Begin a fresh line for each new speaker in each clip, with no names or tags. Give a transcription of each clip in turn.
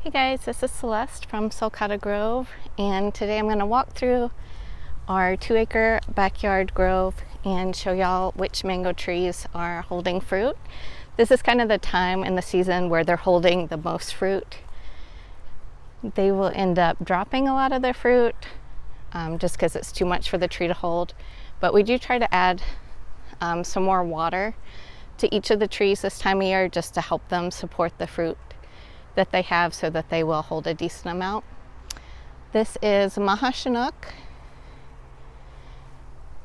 Hey guys, this is Celeste from Sulcata Grove, and today I'm going to walk through our 2-acre backyard grove and show y'all which mango trees are holding fruit. This is kind of the time in the season where they're holding the most fruit. They will end up dropping a lot of their fruit just because it's too much for the tree to hold, but we do try to add some more water to each of the trees this time of year just to help them support the fruit that they have so that they will hold a decent amount. This is Maha Chinook.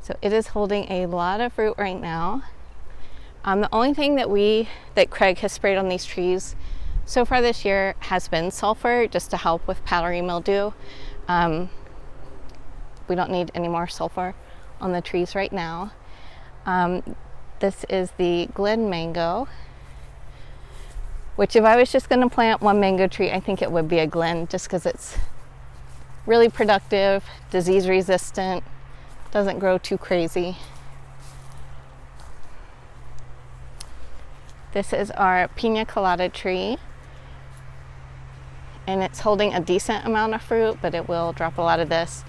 So it is holding a lot of fruit right now. The only thing that Craig has sprayed on these trees so far this year has been sulfur, just to help with powdery mildew. We don't need any more sulfur on the trees right now. This is the Glen mango, which if I was just going to plant one mango tree, I think it would be a Glen, just because it's really productive, disease resistant, doesn't grow too crazy. This is our Pina Colada tree, and it's holding a decent amount of fruit, but it will drop a lot of this.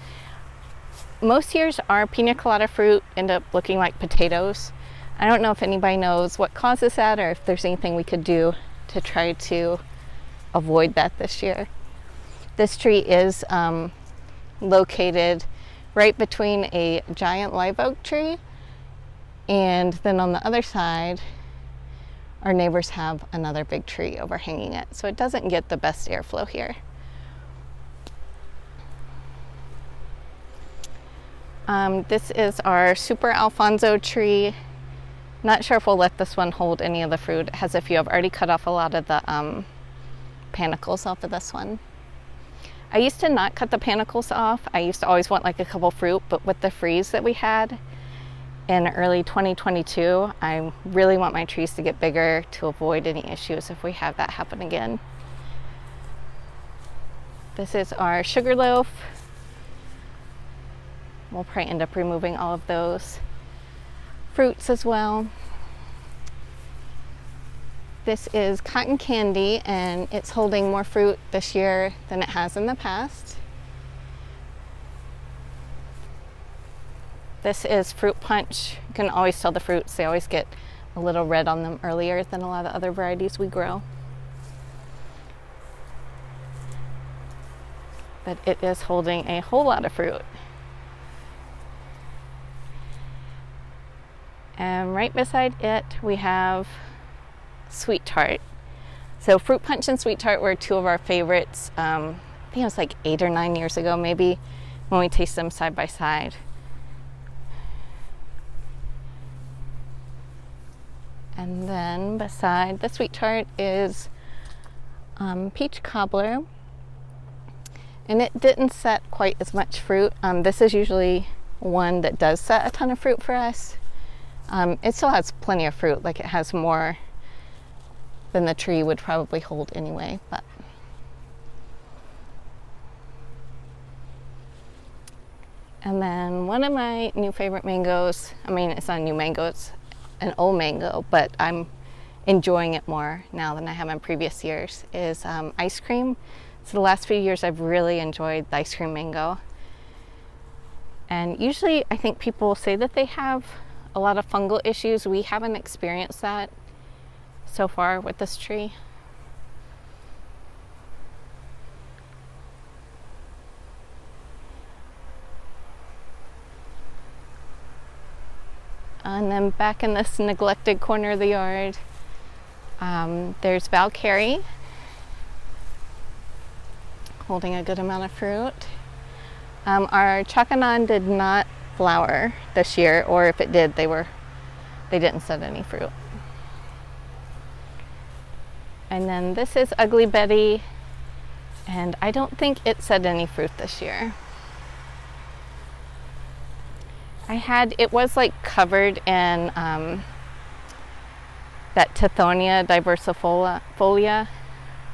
Most years our Pina Colada fruit end up looking like potatoes. I don't know if anybody knows what causes that or if there's anything we could do to try to avoid that this year. This tree is located right between a giant live oak tree, and then on the other side our neighbors have another big tree overhanging it, so it doesn't get the best airflow here. This is our Super Alfonso tree. Not sure if we'll let this one hold any of the fruit. It has a few. I've already cut off a lot of the panicles off of this one. I used to not cut the panicles off. I used to always want like a couple fruit, but with the freeze that we had in early 2022, I really want my trees to get bigger to avoid any issues if we have that happen again. This is our Sugarloaf. We'll probably end up removing all of those fruits as well. This is Cotton Candy, and it's holding more fruit this year than it has in the past. This is Fruit Punch. You can always tell the fruits, they always get a little red on them earlier than a lot of other varieties we grow. But it is holding a whole lot of fruit. And right beside it, we have Sweet Tart. So Fruit Punch and Sweet Tart were two of our favorites. I think it was like 8 or 9 years ago, maybe, when we tasted them side by side. And then beside the Sweet Tart is Peach Cobbler. And it didn't set quite as much fruit. This is usually one that does set a ton of fruit for us. It still has plenty of fruit, like it has more than the tree would probably hold anyway, but and then one of my new favorite mangoes, I mean, it's not a new mango, it's an old mango, but I'm enjoying it more now than I have in previous years, is ice cream. So the last few years I've really enjoyed the ice cream mango, and usually I think people say that they have a lot of fungal issues. We haven't experienced that so far with this tree. And then back in this neglected corner of the yard, there's Valkyrie, holding a good amount of fruit. Our Chacanon did not flower this year, or if it did, they didn't set any fruit. And then this is Ugly Betty, and I don't think it set any fruit this year. It was like covered in that Tithonia diversifolia,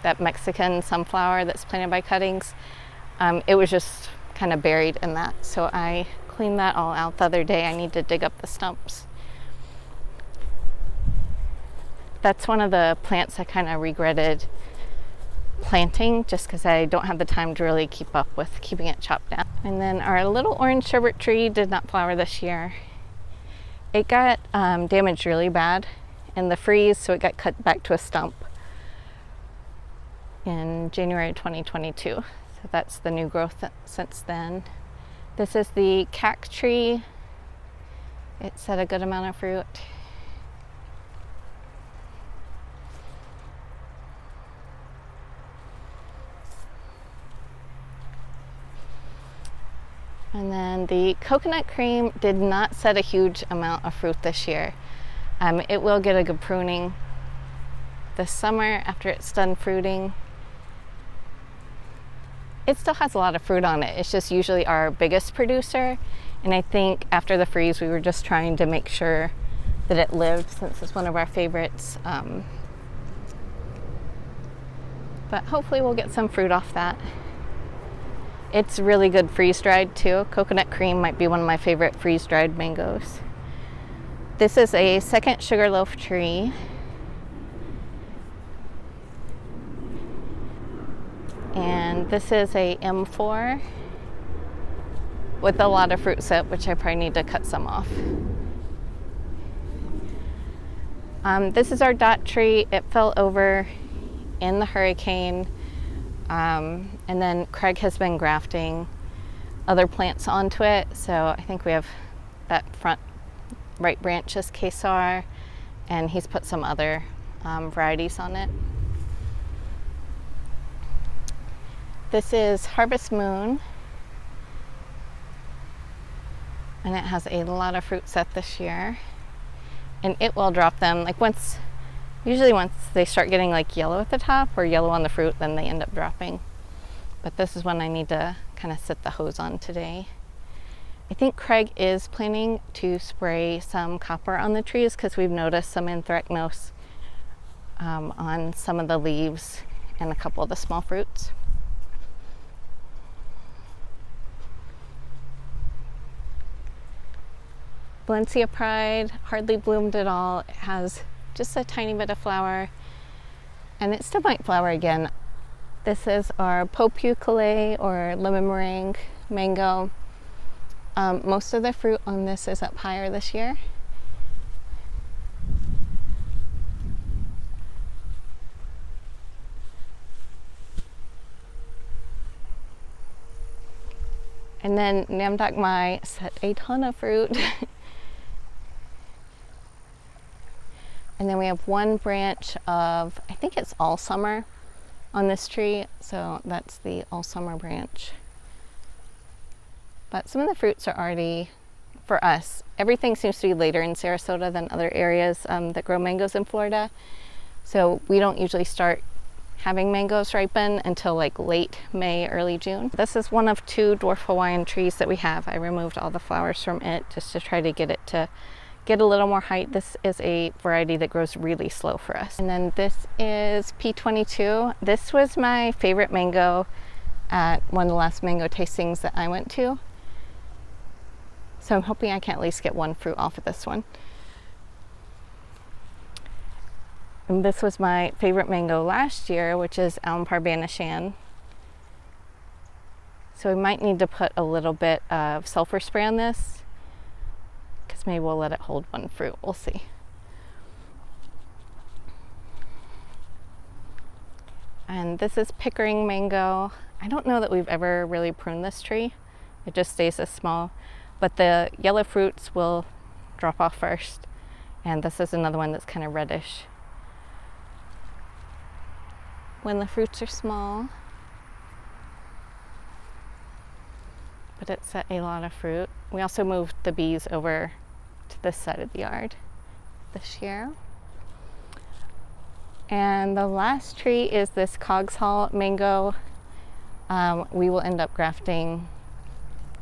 that Mexican sunflower that's planted by cuttings. It was just kind of buried in that, so I cleaned that all out the other day. I need to dig up the stumps. That's one of the plants I kind of regretted planting just because I don't have the time to really keep up with keeping it chopped down. And then our little orange sherbet tree did not flower this year. It got damaged really bad in the freeze, so it got cut back to a stump in January 2022. So that's the new growth since then. This is the cac tree. It's had a good amount of fruit. And then the coconut cream did not set a huge amount of fruit this year. It will get a good pruning this summer after it's done fruiting. It still has a lot of fruit on it. It's just usually our biggest producer. And I think after the freeze, we were just trying to make sure that it lived since it's one of our favorites. But hopefully we'll get some fruit off that. It's really good freeze-dried too. Coconut cream might be one of my favorite freeze-dried mangoes. This is a second sugarloaf tree. And this is a M4 with a lot of fruit set, which I probably need to cut some off. This is our dot tree. It fell over in the hurricane. And then Craig has been grafting other plants onto it. So I think we have that front right branch is Quesar, and he's put some other varieties on it. This is Harvest Moon, and it has a lot of fruit set this year. And it will drop them, like usually once they start getting like yellow at the top or yellow on the fruit, then they end up dropping. But this is one I need to kind of set the hose on today. I think Craig is planning to spray some copper on the trees because we've noticed some anthracnose on some of the leaves and a couple of the small fruits. Valencia Pride hardly bloomed at all. It has just a tiny bit of flower, and it still might flower again. This is our Pope Ukulele or lemon meringue mango. Most of the fruit on this is up higher this year. And then Namdok Mai set a ton of fruit. And then we have one branch of, I think it's all summer on this tree. So that's the all summer branch. But some of the fruits are already, for us, everything seems to be later in Sarasota than other areas that grow mangoes in Florida. So we don't usually start having mangoes ripen until like late May, early June. This is one of two dwarf Hawaiian trees that we have. I removed all the flowers from it just to try to get it to get a little more height. This is a variety that grows really slow for us. And then this is P22. This was my favorite mango at one of the last mango tastings that I went to. So I'm hoping I can at least get one fruit off of this one. And this was my favorite mango last year, which is Almpar Banishan. So we might need to put a little bit of sulfur spray on this, because maybe we'll let it hold one fruit. We'll see. And this is Pickering mango. I don't know that we've ever really pruned this tree. It just stays this small. But the yellow fruits will drop off first. And this is another one that's kind of reddish when the fruits are small. But it set a lot of fruit. We also moved the bees over to this side of the yard this year. And the last tree is this Cogs Hall mango. We will end up grafting,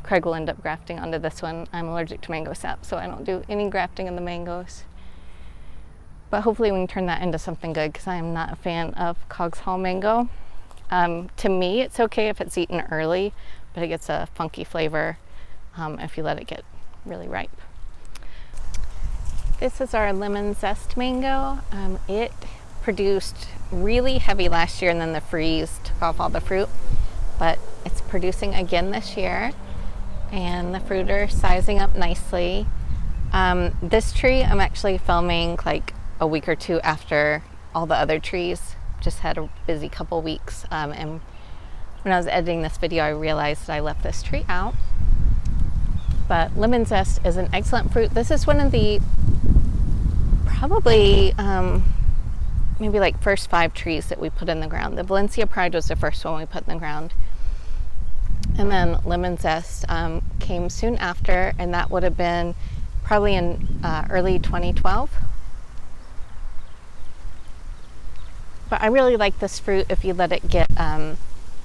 Craig will end up grafting onto this one. I'm allergic to mango sap, so I don't do any grafting in the mangoes. But hopefully we can turn that into something good, because I am not a fan of Cogs Hall mango. To me, it's okay if it's eaten early, but it gets a funky flavor if you let it get really ripe. This is our lemon zest mango. It produced really heavy last year, and then the freeze took off all the fruit, but it's producing again this year, and the fruit are sizing up nicely. This tree I'm actually filming like a week or two after all the other trees. Just had a busy couple weeks, and when I was editing this video I realized that I left this tree out. But lemon zest is an excellent fruit. This is one of the probably maybe like first 5 trees that we put in the ground. The Valencia Pride was the first one we put in the ground, and then lemon zest came soon after, and that would have been probably in early 2012. But I really like this fruit if you let it get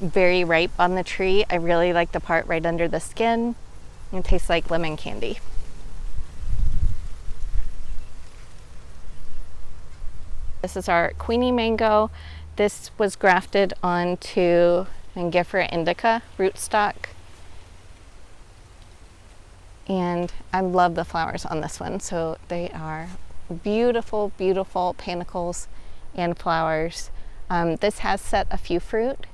very ripe on the tree. I really like the part right under the skin. It tastes like lemon candy. This is our Queenie mango. This was grafted onto Mangifera indica rootstock. And I love the flowers on this one. So they are beautiful, beautiful panicles and flowers. This has set a few fruit.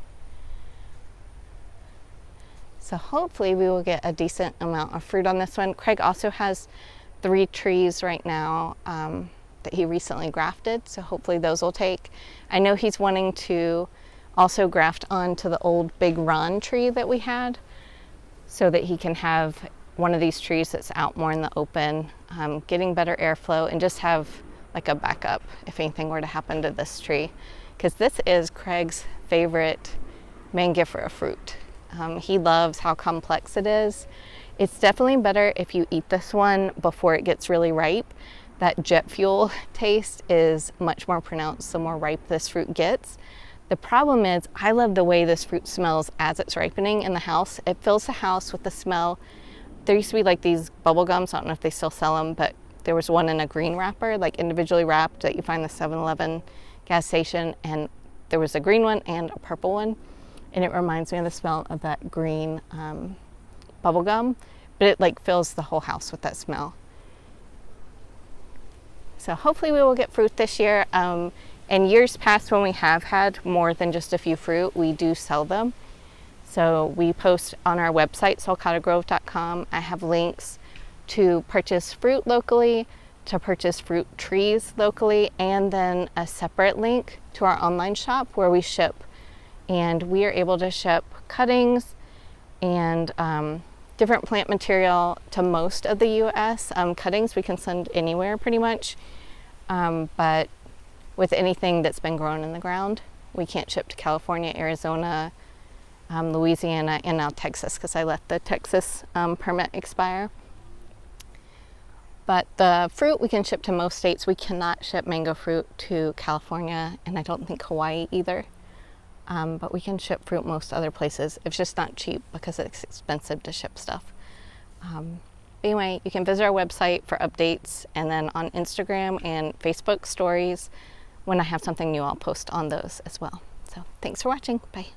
So hopefully we will get a decent amount of fruit on this one. Craig also has 3 trees right now that he recently grafted, so hopefully those will take. I know he's wanting to also graft onto the old big Ron tree that we had, so that he can have one of these trees that's out more in the open, getting better airflow, and just have like a backup if anything were to happen to this tree, because this is Craig's favorite Mangifera fruit. He loves how complex it is. It's definitely better if you eat this one before it gets really ripe. That jet fuel taste is much more pronounced the more ripe this fruit gets. The problem is I love the way this fruit smells as it's ripening in the house. It fills the house with the smell. There used to be like these bubble gums, I don't know if they still sell them, but there was one in a green wrapper, like individually wrapped, that you find the 7-Eleven gas station, and there was a green one and a purple one, and it reminds me of the smell of that green bubble gum, but it like fills the whole house with that smell. So hopefully we will get fruit this year. In years past, when we have had more than just a few fruit, we do sell them. So we post on our website, sulcatagrove.com. I have links to purchase fruit locally, to purchase fruit trees locally, and then a separate link to our online shop where we ship. And we are able to ship cuttings and different plant material to most of the U.S. Cuttings we can send anywhere pretty much, but with anything that's been grown in the ground, we can't ship to California, Arizona, Louisiana, and now Texas, because I let the Texas permit expire. But the fruit we can ship to most states. We cannot ship mango fruit to California, and I don't think Hawaii either. But we can ship fruit most other places. It's just not cheap because it's expensive to ship stuff. Anyway, you can visit our website for updates, and then on Instagram and Facebook stories, when I have something new, I'll post on those as well. So thanks for watching. Bye.